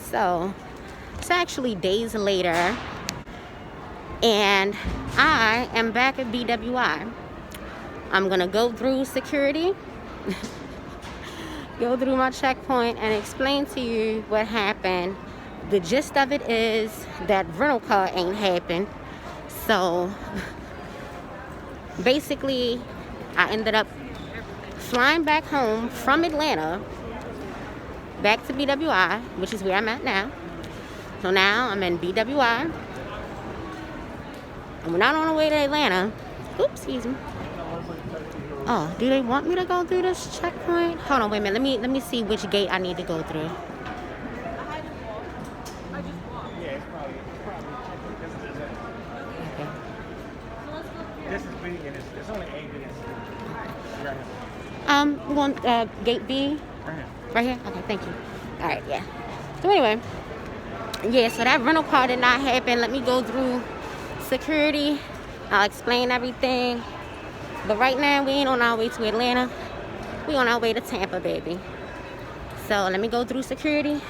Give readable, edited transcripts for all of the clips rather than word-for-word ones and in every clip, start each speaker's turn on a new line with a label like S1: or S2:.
S1: So it's actually days later, and I am back at BWI. I'm gonna go through security, go through my checkpoint, and explain to you what happened. The gist of it is that rental car ain't happened. So basically, I ended up flying back home from Atlanta back to BWI, which is where I'm at now. So now I'm in BWI, and we're not on our way to Atlanta. Oops, excuse me. Oh, do they want me to go through this checkpoint? Hold on, wait a minute. Let me see which gate I need to go through. Okay.
S2: This is B, and it's only 8 minutes.
S1: We're going gate B.
S2: Right here.
S1: Right here? Okay, thank you. All right, yeah. So anyway, yeah, so that rental car did not happen. Let me go through security. I'll explain everything. But right now, we ain't on our way to Atlanta. We on our way to Tampa, baby. So let me go through security.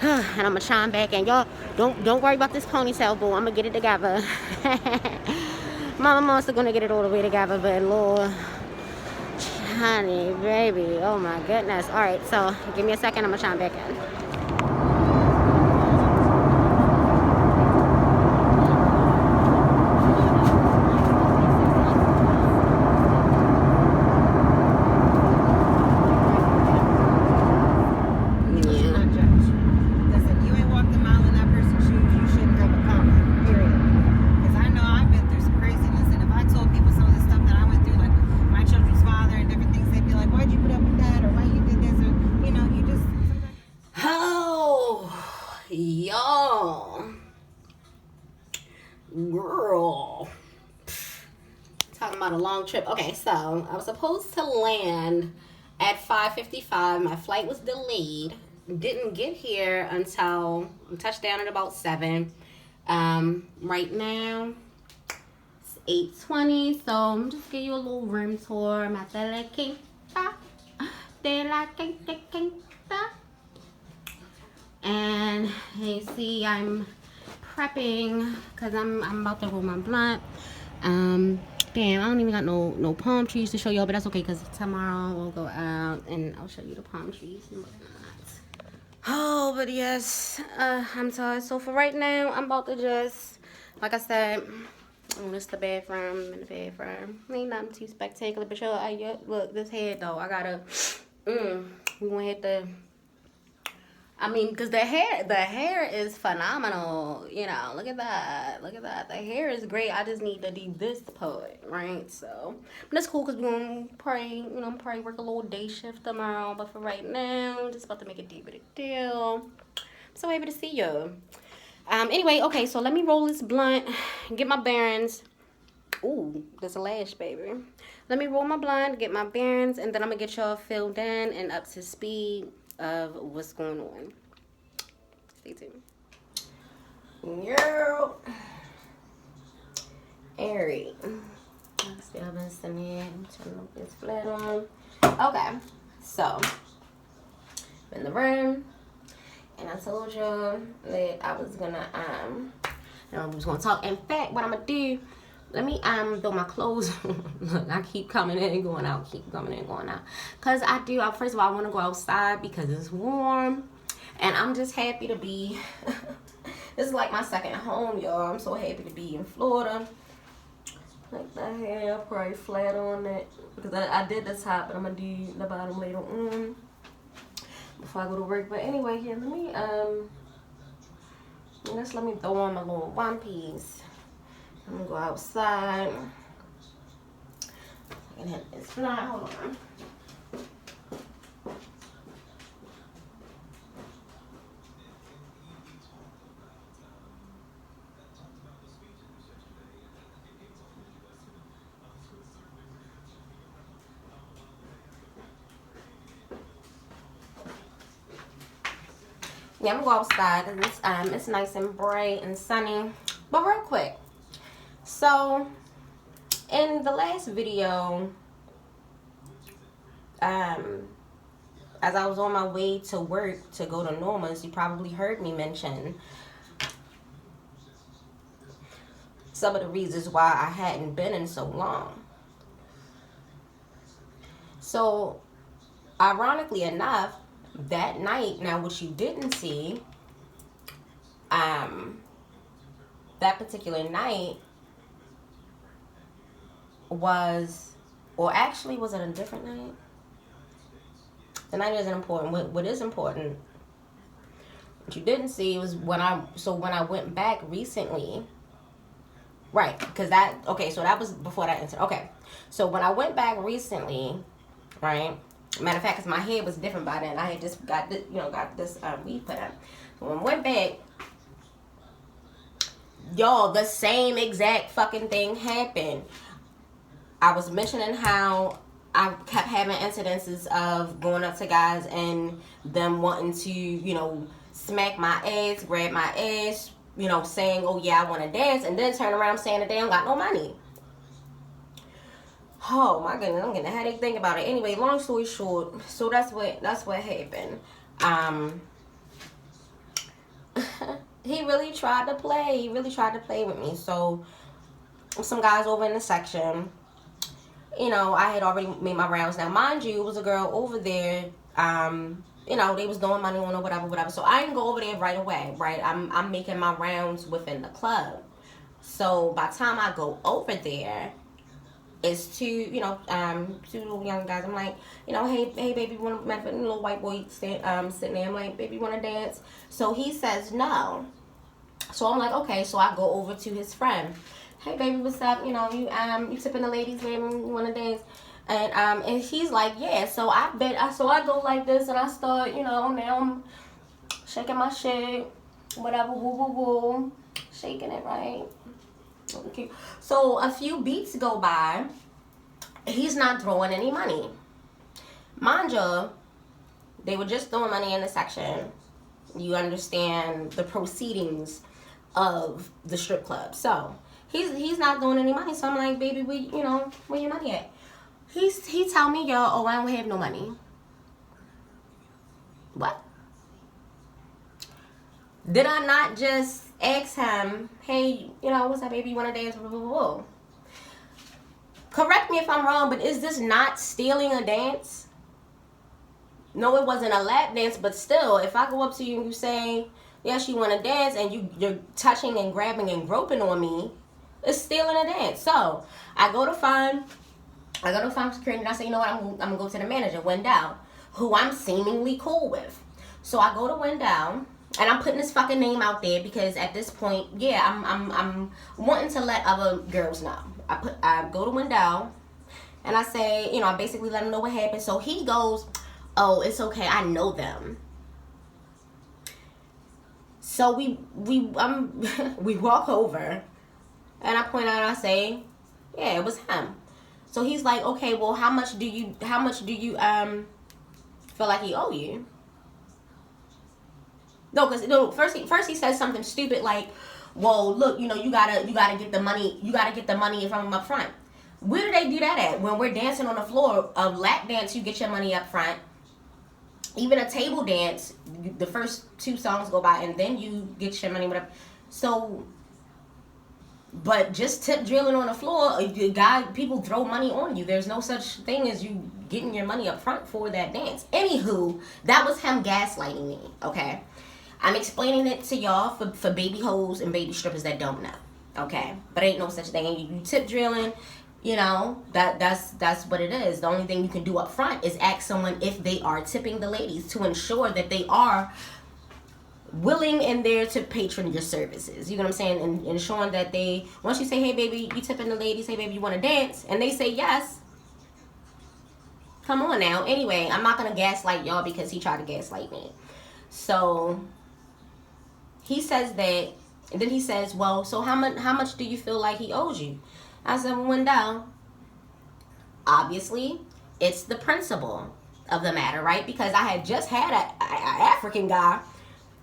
S1: And I'm gonna chime back. And y'all, don't worry about this ponytail, boo. I'm gonna get it together. Mama Monster gonna get it all the way together, but Lord, honey, baby, oh my goodness. All right, so give me a second. I'm gonna chime back in. Y'all, girl, talking about a long trip. Okay, so I was supposed to land at 5:55. My flight was delayed. Didn't get here until touchdown at about 7. Right now it's 8:20. So I'm just give you a little room tour. I'm at the Quinta de la Quinta. And you see I'm prepping because I'm about to roll my blunt. Damn, I don't even got no palm trees to show y'all, but that's okay because tomorrow we'll go out and I'll show you the palm trees and whatnot. Oh, but yes, I'm tired. So for right now, I'm about to just, like I said, this is the bathroom. I'm in the bathroom. Ain't nothing too spectacular, but yo, look, this head though, I gotta, we gonna hit the, I mean, because the hair is phenomenal. You know, look at that. The hair is great. I just need to do this part, right? So, but that's cool because we're going to probably work a little day shift tomorrow. But for right now, I'm just about to make a deal. I'm so happy to see you. Anyway, okay, so let me roll this blunt, get my bearings. Ooh, there's a lash, baby. Let me roll my blunt, get my bearings, and then I'm going to get y'all filled in and up to speed of what's going on. Stay tuned. Girl. Alright. Still haven't seen it. Turn this flat on. Okay. So, I'm in the room. And I told y'all that I was gonna talk. In fact, what I'm gonna do, let me throw my clothes on. Look, I keep coming in and going out, Cause first of all, I wanna go outside because it's warm. And I'm just happy to be, this is like my second home, y'all. I'm so happy to be in Florida. Like the hair, probably flat on it. Because I did the top, but I'm gonna do the bottom later on. Before I go to work. But anyway, here, let me throw on my little one piece. I'm gonna go outside. I can hit this fly. Hold on. Yeah, I'm gonna go outside because it's nice and bright and sunny. But real quick, so in the last video, as I was on my way to work to go to Norma's, you probably heard me mention some of the reasons why I hadn't been in so long. So, ironically enough, that night, now what you didn't see, that particular night was, or actually, was it a different night? The night isn't important. What is important, what you didn't see was when I went back recently, right? Because so that was before that incident. Okay, so when I went back recently, right? Matter of fact, because my hair was different by then. I had just got this, weave put on. So when I went back, y'all, the same exact fucking thing happened. I was mentioning how I kept having incidences of going up to guys and them wanting to, smack my ass, grab my ass, saying, oh yeah, I want to dance, and then turn around saying that they don't got no money. Oh my goodness, I'm getting a headache thinking about it. Anyway, long story short, so that's what happened. He really tried to play. He really tried to play with me. So some guys over in the section, I had already made my rounds. Now, mind you, it was a girl over there. They was doing money on or whatever. So I didn't go over there right away, right? I'm making my rounds within the club. So by the time I go over there, it's two little young guys. I'm like, hey, baby, want to, little white boy sitting there. I'm like, baby, want to dance? So he says no. So I'm like, okay. So I go over to his friend. Hey, baby, what's up? You tipping the ladies, baby? You want to dance? And he's like, yeah. So I go like this, and I start, now I'm shaking my shit, whatever, woo, woo, woo, shaking it, right? Okay. So a few beats go by. He's not throwing any money. Mind you, they were just throwing money in the section. You understand the proceedings of the strip club. So he's not doing any money. So I'm like, baby, where your money at? He tell me, I don't have no money. What? Did I not just ask him, hey, what's up, baby? You want to dance? Correct me if I'm wrong, but is this not stealing a dance? No, it wasn't a lap dance, but still, if I go up to you and you say, yes, you want to dance, and you're touching and grabbing and groping on me, it's stealing a dance. So I go to find security, and I say, you know what, I'm gonna go to the manager, Wendell, who I'm seemingly cool with. So I go to Wendell. And I'm putting his fucking name out there because at this point, yeah, I'm wanting to let other girls know. I go to Wendell, and I say, I basically let him know what happened. So he goes, oh, it's okay, I know them. So we walk over, and I point out and I say, yeah, it was him. So he's like, okay, well, how much do you feel like he owe you? No, because first he says something stupid like, well, look, you gotta get the money from him up front. Where do they do that at? When we're dancing on the floor, a lap dance, you get your money up front. Even a table dance, the first 2 songs go by and then you get your money, whatever. So, but just tip drilling on the floor, people throw money on you. There's no such thing as you getting your money up front for that dance. Anywho, that was him gaslighting me, okay? I'm explaining it to y'all for baby hoes and baby strippers that don't know, okay? But ain't no such thing. And you tip drilling, that's what it is. The only thing you can do up front is ask someone if they are tipping the ladies to ensure that they are willing and there to patron your services. You know what I'm saying? And ensuring that once you say, hey, baby, you tipping the ladies, hey, baby, you want to dance? And they say yes. Come on now. Anyway, I'm not going to gaslight y'all because he tried to gaslight me. So he says that, and then he says, well, so how much do you feel like he owes you? I said, well, Wendell, obviously, it's the principle of the matter, right? Because I had just had an African guy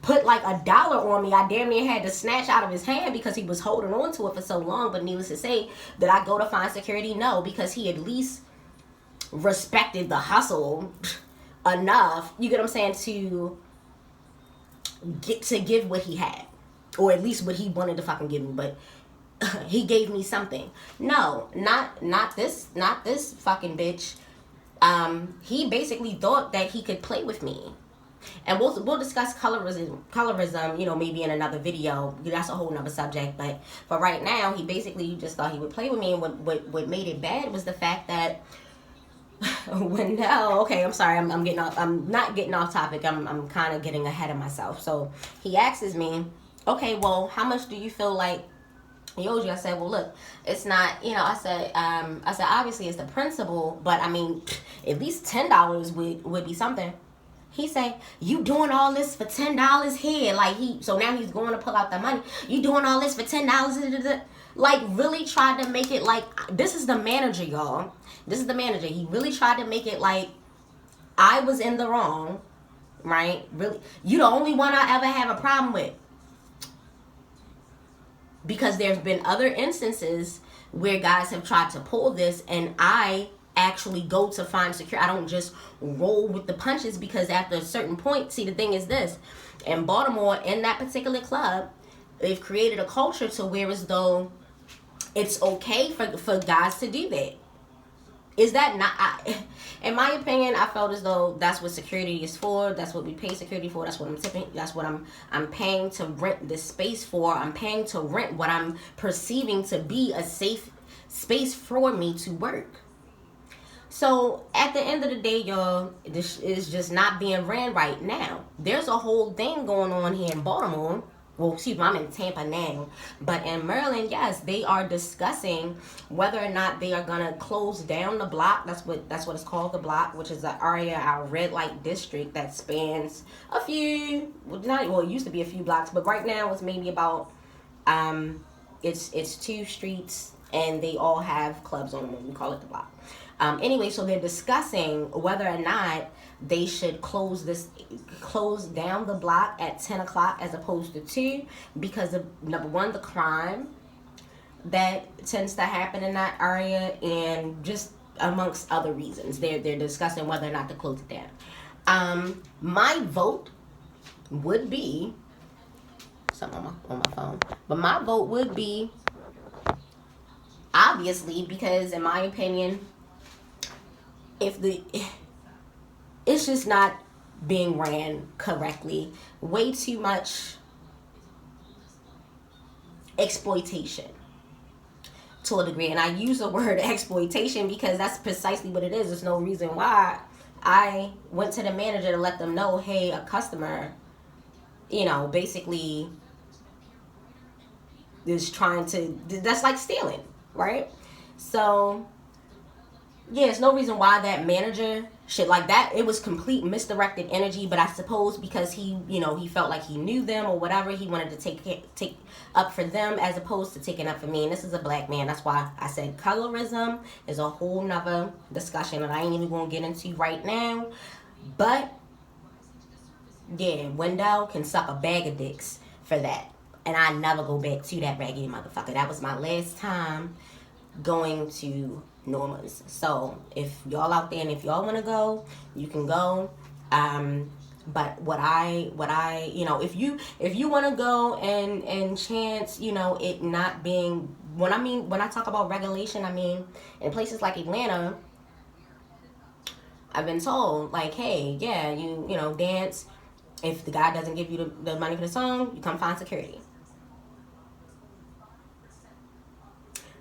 S1: put like $1 on me. I damn near had to snatch out of his hand because he was holding on to it for so long. But needless to say, did I go to find security? No, because he at least respected the hustle
S3: enough, you get what I'm saying, to give what he had, or at least what he wanted to fucking give me. But he gave me something. No, not this fucking bitch. He basically thought that he could play with me. And we'll discuss colorism, maybe in another video. That's a whole nother subject. But for right now, he basically just thought he would play with me. And what made it bad was the fact that okay, I'm sorry, I'm not getting off topic. I'm kind of getting ahead of myself. So he asks me, okay, well, how much do you feel like he owes you? I said, well, look, it's not, I said obviously it's the principal, but I mean, at least $10 would be something. He say, you doing all this for $10 here? So now he's going to pull out the money. You doing all this for $10? Like, really tried to make it like, this is the manager, y'all. This is the manager. He really tried to make it like I was in the wrong, right? Really, you the only one I ever have a problem with. Because there's been other instances where guys have tried to pull this, and I actually go to find security. I don't just roll with the punches, because after a certain point, see, the thing is this, in Baltimore, in that particular club, they've created a culture to where as though it's okay for guys to do that. Is that not, in my opinion, I felt as though that's what security is for. That's what we pay security for. That's what I'm tipping. That's what I'm paying to rent this space for. I'm paying to rent what I'm perceiving to be a safe space for me to work. So at the end of the day, y'all, this is just not being ran right now. There's a whole thing going on here in Baltimore. Well, excuse me, I'm in Tampa now. But in Maryland, yes, they are discussing whether or not they are gonna close down the block. That's what it's called, the block, which is an area, our red light district that spans a few. It used to be a few blocks, but right now it's maybe about it's 2 streets, and they all have clubs on them. We call it the block. Anyway, so they're discussing whether or not they should close down the block at 10 o'clock as opposed to 2, because of, number one, the crime that tends to happen in that area, and just amongst other reasons. They're discussing whether or not to close it down. My vote would be something on my phone, but my vote would be, obviously, because in my opinion, it's just not being ran correctly. Way too much exploitation to a degree. And I use the word exploitation because that's precisely what it is. There's no reason why. I went to the manager to let them know, hey, a customer, basically is trying to, that's like stealing, right? So yeah, there's no reason why that manager should like that. It was complete misdirected energy, but I suppose because he felt like he knew them or whatever, he wanted to take up for them as opposed to taking up for me. And this is a black man. That's why I said colorism is a whole nother discussion that I ain't even gonna get into right now. But yeah, Wendell can suck a bag of dicks for that. And I never go back to that raggedy motherfucker. That was my last time going to Norma's. So if y'all out there and if y'all want to go, you can go. But what I if you want to go and chance it not being, when I talk about regulation, I mean in places like Atlanta, I've been told like, hey, yeah, you dance. If the guy doesn't give you the money for the song, you come find security.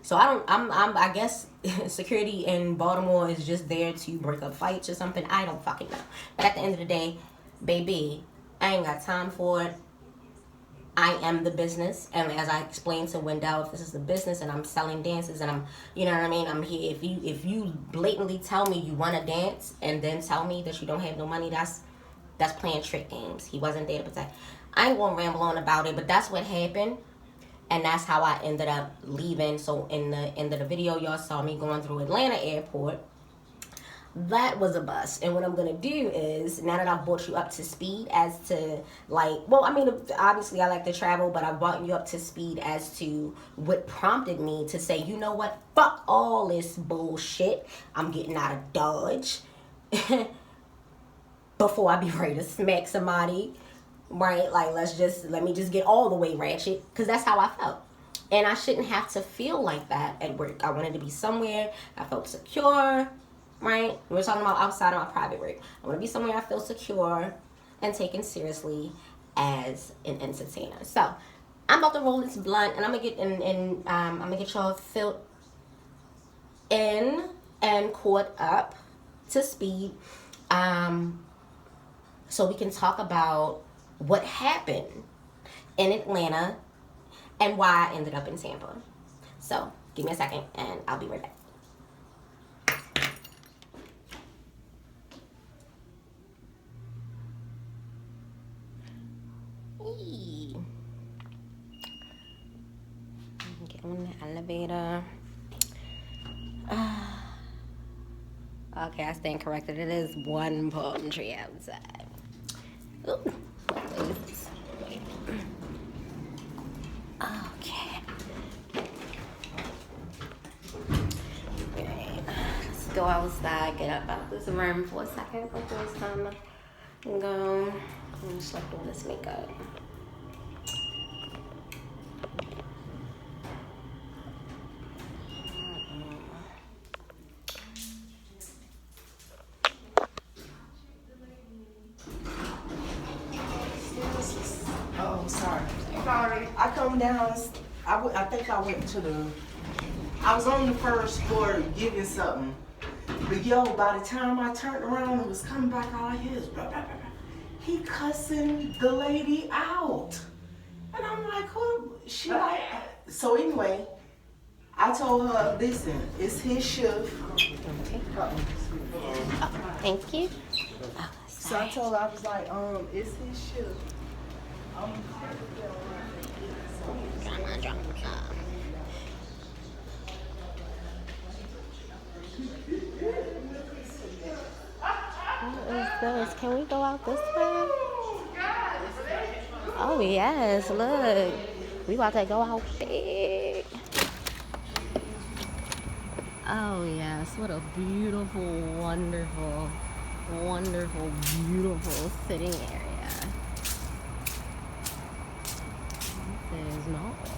S3: So I guess security in Baltimore is just there to break up fights or something. I don't fucking know. But at the end of the day, baby, I ain't got time for it. I am the business, and as I explained to Wendell, if this is the business and I'm selling dances and I'm, I'm here. If you blatantly tell me you want to dance and then tell me that you don't have no money, that's playing trick games. He wasn't there to protect. I ain't gonna ramble on about it, but that's what happened. And that's how I ended up leaving. So in the end of the video, y'all saw me going through Atlanta airport. That was a bust. And what I'm going to do is, now that I've brought you up to speed as to, obviously I like to travel, but I've brought you up to speed as to what prompted me to say, you know what, fuck all this bullshit. I'm getting out of Dodge. before I be ready to smack somebody, right? Like, let me just get all the way ratchet, because that's how I felt. And I shouldn't have to feel like that at work. I wanted to be somewhere I felt secure, right? We're talking about outside of my private work. I want to be somewhere I feel secure and taken seriously as an entertainer. So I'm about to roll this blunt, and I'm gonna get I'm gonna get y'all filled in and caught up to speed, so we can talk about what happened in Atlanta and why I ended up in Tampa. So give me a second, and I'll be right back. Get on the elevator. Okay, I stand corrected. It is one palm tree outside. Ooh, what is? Okay. Let's go outside, get up out this room for a second before it's time to go. I'm just like doing this makeup.
S4: Oh, sorry. Sorry. I come down. I think I went to the. I was on the first floor getting something. But yo, by the time I turned around and was coming back, all I hear is blah, blah, blah, blah. He cussing the lady out. And I'm like, who? She like. So anyway, I told her, listen, it's his shift.
S3: Okay. Thank you.
S4: So I told her, I was like, it's his shift.
S3: Drama. What is this? Can we go out this way? Oh yes, look. We about to go out big. Oh yes, what a beautiful, wonderful, beautiful sitting area. This is nice.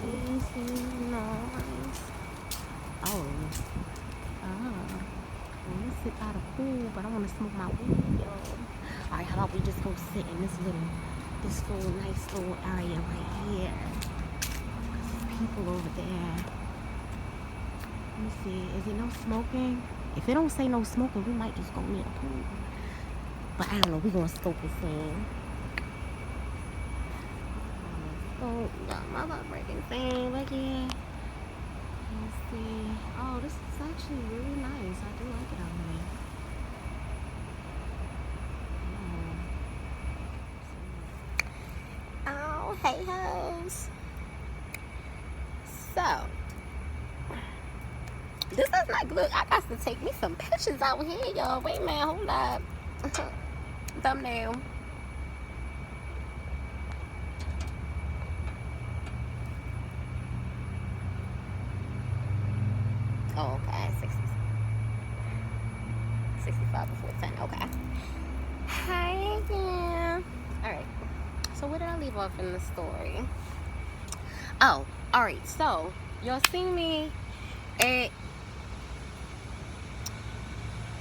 S3: This is nice. Oh. I want to sit by the pool, but I want to smoke my weed, y'all. Alright, how about we just go sit in this little nice little area right here. There's people over there. Let me see. Is it no smoking? If it don't say no smoking, we might just go near the pool. But I don't know. We're going to scope this in. Oh, my vibrating thing. Look here. Let's see. Oh, this is actually really nice. I do like it out here. Oh, hey hoes. So, this is like, look, I got to take me some pictures out here, y'all. Wait a minute, hold up. Thumbnail. Oh, okay. 65 before 10. Okay. Hi again. Alright. So where did I leave off in the story? Oh, alright. So, y'all seen me at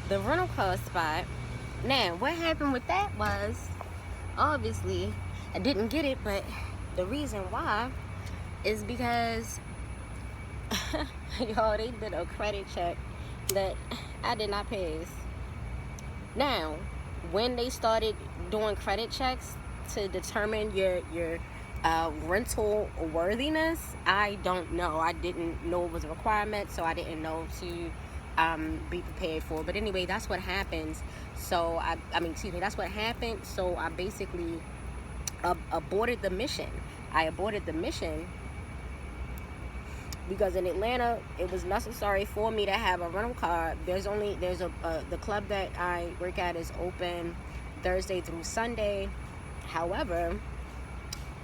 S3: the rental car spot. Now, what happened with that was, obviously, I didn't get it, but the reason why is because y'all, they did a credit check that I did not pass. Now, when they started doing credit checks to determine your rental worthiness, I don't know. I didn't know it was a requirement, so I didn't know to be prepared for. But anyway, that's what happens. So that's what happened. So I basically aborted the mission. I aborted the mission because in Atlanta it was necessary for me to have a rental car. The club that I work at is open Thursday through Sunday. However,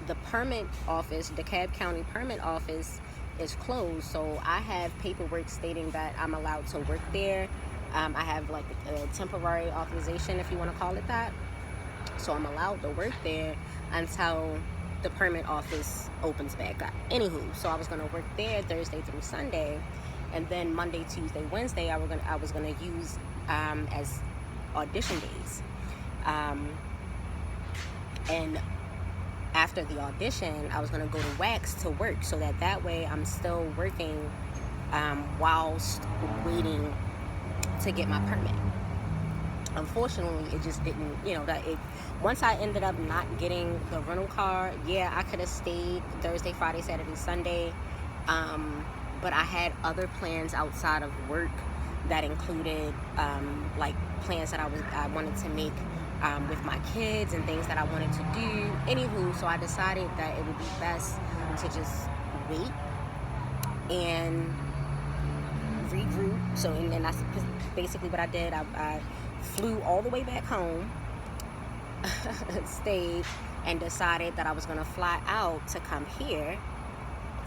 S3: the permit office, the DeKalb County permit office, is closed. So I have paperwork stating that I'm allowed to work there
S1: I have like a temporary authorization, if you want to call it that. So I'm allowed to work there until the permit office opens back up. Anywho, so I was gonna work there Thursday through Sunday, and then Monday, Tuesday, Wednesday I was gonna use as audition days. And after the audition, I was gonna go to Wax to work, so that way I'm still working whilst waiting to get my permit. Unfortunately, it just didn't, once I ended up not getting the rental car, yeah, I could have stayed Thursday, Friday, Saturday, Sunday, but I had other plans outside of work that included like plans that I wanted to make with my kids and things that I wanted to do. Anywho, so I decided that it would be best to just wait and regroup. So and that's basically what I did. I flew all the way back home, stayed, and decided that I was gonna fly out to come here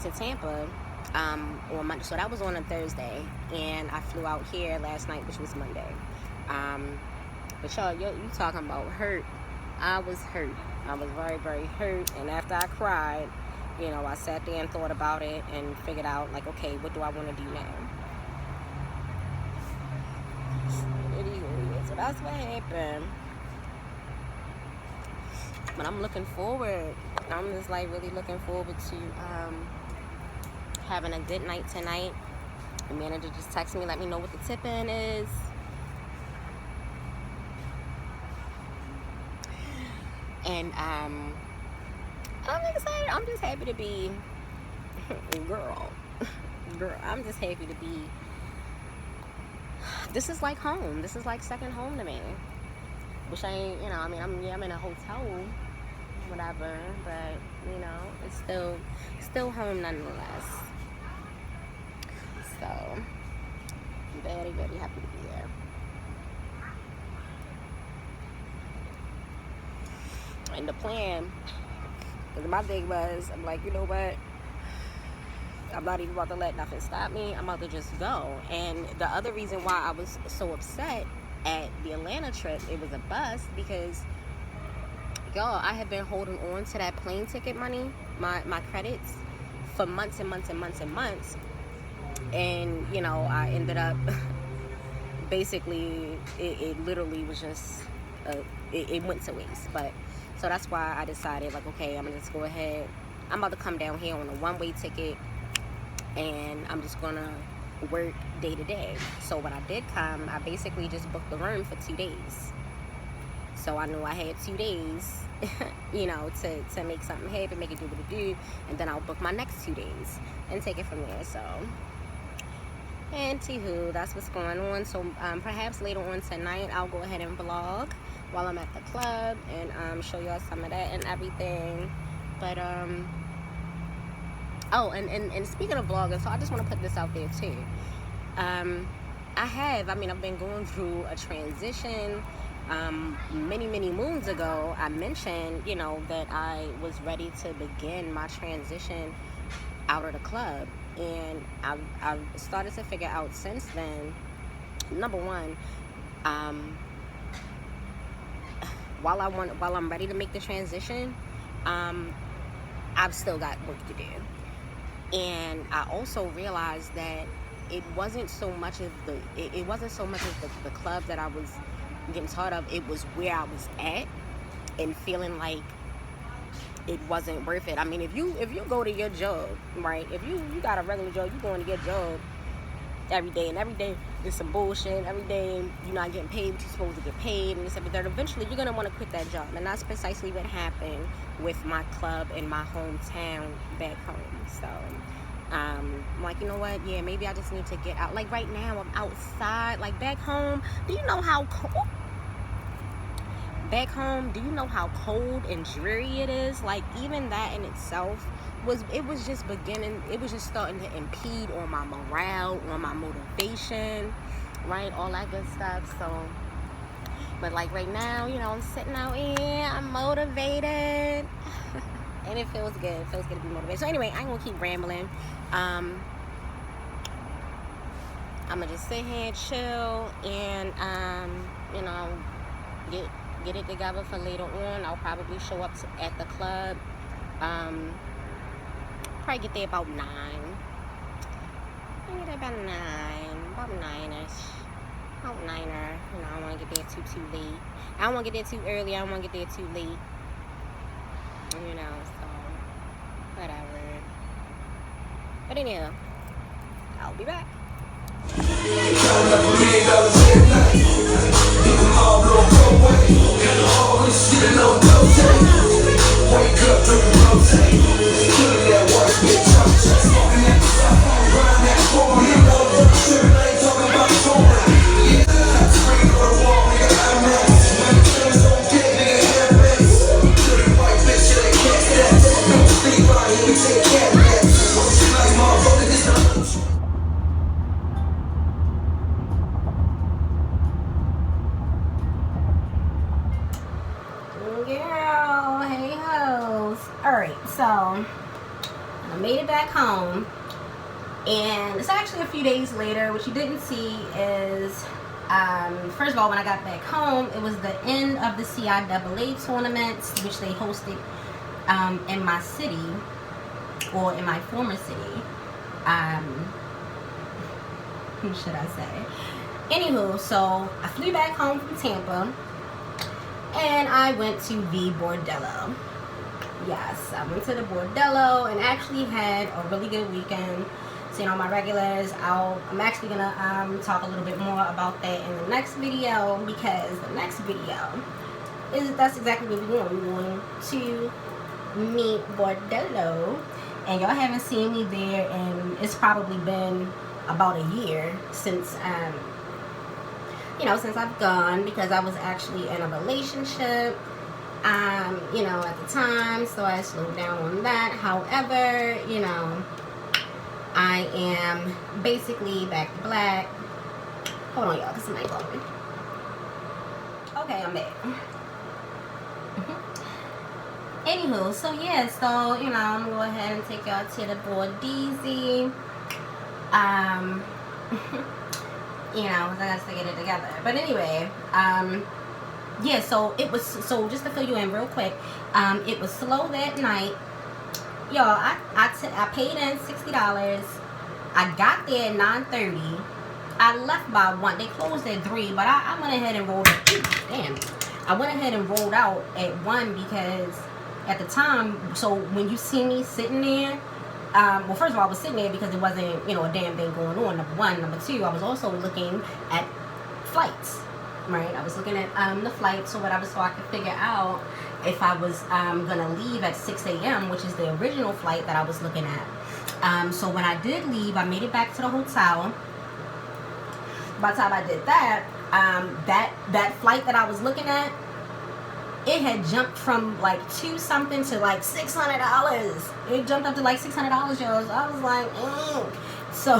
S1: to Tampa on Monday. So that was on a Thursday, and I flew out here last night, which was Monday. But y'all, you talking about hurt? I was hurt. I was very, very hurt. And after I cried, I sat there and thought about it and figured out, like, okay, what do I want to do now? So that's what happened. But I'm looking forward. I'm just like really looking forward to having a good night tonight. The manager just texted me, let me know what the tip-in is. And I'm excited. I'm just happy to be girl. I'm just happy to be. This is like home. This is like second home to me. Which I ain't, I'm in a hotel, whatever, but it's still home nonetheless. So I'm very, very happy to be there. And the plan, because my thing was, I'm like, you know what? I'm not even about to let nothing stop me. I'm about to just go. And the other reason why I was so upset at the Atlanta trip, it was a bust, because y'all, I have been holding on to that plane ticket money, my credits, for months and months and months and months. And I ended up basically it literally was just it went to waste. But so that's why I decided, like, okay, I'm gonna just go ahead. I'm about to come down here on a one-way ticket, and I'm just gonna work day to day. So when I did come, I basically just booked the room for 2 days. So I knew I had 2 days, to make something happen, make it do what it do, and then I'll book my next 2 days and take it from there. So, anywho, that's what's going on. So perhaps later on tonight, I'll go ahead and vlog while I'm at the club and show y'all some of that and everything. But oh, and speaking of vlogging, so I just want to put this out there too. I've been going through a transition. Many moons ago, I mentioned, that I was ready to begin my transition out of the club. And I've started to figure out since then, number one, while I'm ready to make the transition, I've still got work to do. And I also realized that it wasn't so much of the club that I was getting tired of. It was where I was at and feeling like it wasn't worth it. I mean, if you go to your job, right? If you got a regular job, you going to your job every day, and every day there's some bullshit. Every day you're not getting paid what you're supposed to get paid, and this and that. Eventually, you're gonna want to quit that job, and that's precisely what happened with my club in my hometown back home. So I'm like, you know what? Yeah, maybe I just need to get out. Like right now, I'm outside. Like back home, do you know how cold? Back home, do you know how cold and dreary it is? Like even that in itself was just starting to impede on my morale, on my motivation, right? All that good stuff. So, but like right now, I'm sitting out here, I'm motivated, and it feels good. It feels good to be motivated. So anyway, I ain't gonna keep rambling. I'm gonna just sit here, chill, and you know, get it together for later on. I'll probably show up at the club. Probably get there about 9. I get there about 9ish. About 9er. You know, I don't want to get there too late. I don't want to get there too early. I don't want to get there too late. You know, so whatever. But anyhow, I'll be back. Girl, hey hoes. Alright, so I made it back home, and it's actually a few days later. What you didn't see is first of all, when I got back home, it was the end of the CIAA tournaments, which they hosted in my city, or in my former city. Who should I say? Anywho, so I flew back home from Tampa, and I went to the Bordello. Yes, I went to the Bordello and actually had a really good weekend. Seeing all my regulars. I'm actually gonna talk a little bit more about that in the next video, because the next video that's exactly what we're doing. We're going to meet Bordello, and y'all haven't seen me there, and it's probably been about a year since you know, since I've gone, because I was actually in a relationship, you know, at the time, so I slowed down on that. However, you know, I am basically back to black. Hold on, y'all, because somebody called me. Okay, I'm back. Anywho, so yeah, so, you know, I'm gonna go ahead and take y'all to the Bordeezy. You know, because I got to get it together. But anyway, yeah, so it was, so just to fill you in real quick, it was slow that night. Y'all, I paid in $60. I got there at 9:30. I left by 1. They closed at 3, but I went ahead and rolled out. Damn. I went ahead and rolled out at 1 because at the time, so when you see me sitting there, well, first of all, I was sitting there because it wasn't, you know, a damn thing going on, number 1. Number 2, I was also looking at flights, right? I was looking at the flights, so I could figure out if I was gonna leave at 6 a.m., which is the original flight that I was looking at. So when I did leave, I made it back to the hotel. By the time I did that, that flight that I was looking at, it had jumped from like $2 something to like $600. It jumped up to like $600, y'all. I was like, So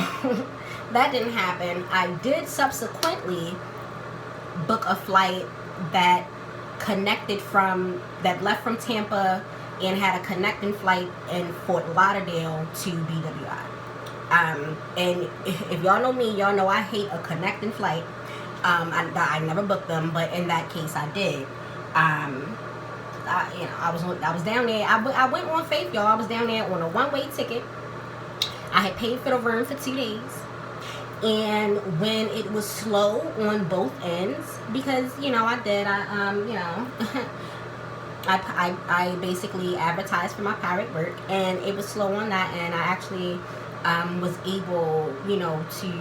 S1: that didn't happen. I did subsequently book a flight that left from Tampa and had a connecting flight in Fort Lauderdale to BWI. And if y'all know me, y'all know I hate a connecting flight. I never booked them, but in that case, I did. You know, I was down there. I went on faith, y'all. I was down there on a one-way ticket. I had paid for the room for 2 days. And when it was slow on both ends, because, you know, I you know, I basically advertised for my pirate work, and it was slow on that, and I actually was able, you know, to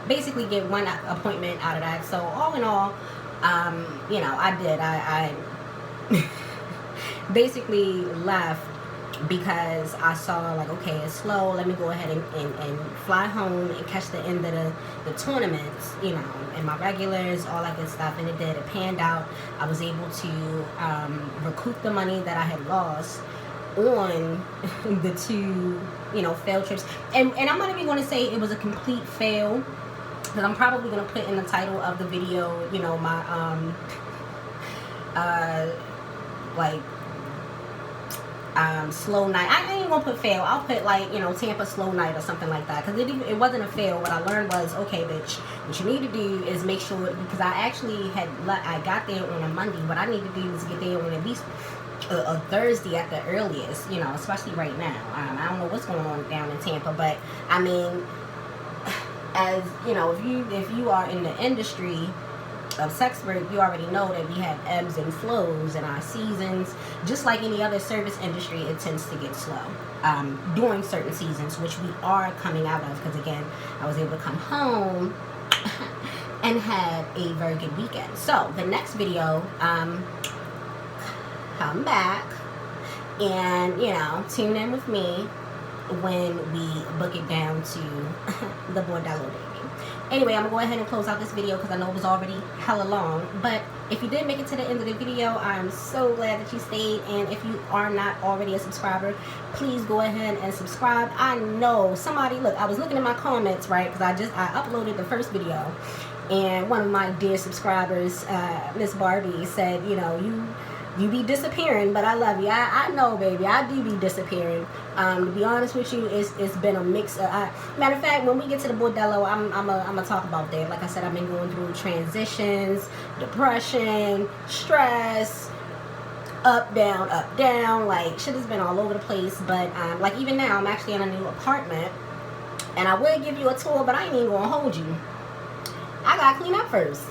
S1: basically get one appointment out of that. So all in all, you know, I basically left because I saw, like, okay, it's slow, let me go ahead and fly home and catch the end of the tournaments, you know, and my regulars, all that good stuff. And it panned out. I was able to recoup the money that I had lost on the 2, you know, failed trips. And I'm not even going to say it was a complete fail, because I'm probably going to put in the title of the video, you know, my like
S3: slow night. I ain't even gonna put fail. I'll put like, you know, Tampa slow night or something like that, because it wasn't a fail. What I learned was, okay, bitch, what you need to do is make sure, because I actually I got there on a Monday. What I need to do is get there on at least a Thursday at the earliest, you know, especially right now. I don't know what's going on down in Tampa, but I mean, as you know, if you are in the industry of sex work, you already know that we have ebbs and flows in our seasons. Just like any other service industry, it tends to get slow during certain seasons, which we are coming out of, because again, I was able to come home and had a very good weekend. So the next video, come back and, you know, tune in with me when we book it down to the bordello, baby. Anyway, I'm gonna go ahead and close out this video because I know it was already hella long. But if you did make it to the end of the video, I'm so glad that you stayed. And if you are not already a subscriber, please go ahead and subscribe. I know somebody, look, I was looking at my comments, right, because I uploaded the first video, and one of my dear subscribers, Miss Barbie, said, you know, you be disappearing, but I love you. I know, baby, I do be disappearing. To be honest with you, it's been a mix. Matter of fact, when we get to the bordello, I'm gonna talk about that. Like I said, I've been going through transitions, depression, stress, up, down. Like, shit has been all over the place. But like even now, I'm actually in a new apartment, and I will give you a tour, but I ain't even gonna hold you. I gotta clean up first.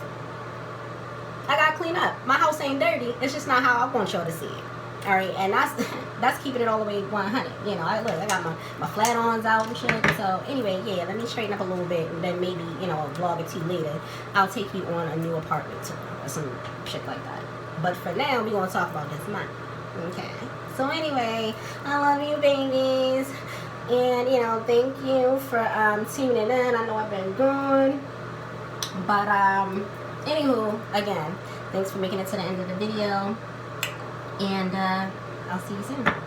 S3: I gotta clean up. My house ain't dirty. It's just not how I want y'all to see it. All right, and that's keeping it all the way 100. You know, I got my flat ons out and shit. So anyway, yeah, let me straighten up a little bit, and then maybe, you know, a vlog or two later, I'll take you on a new apartment tour or some shit like that. But for now, we're gonna talk about this month. Okay. So anyway, I love you, babies, and you know, thank you for tuning in. I know I've been gone, but anywho, again, thanks for making it to the end of the video, and I'll see you soon.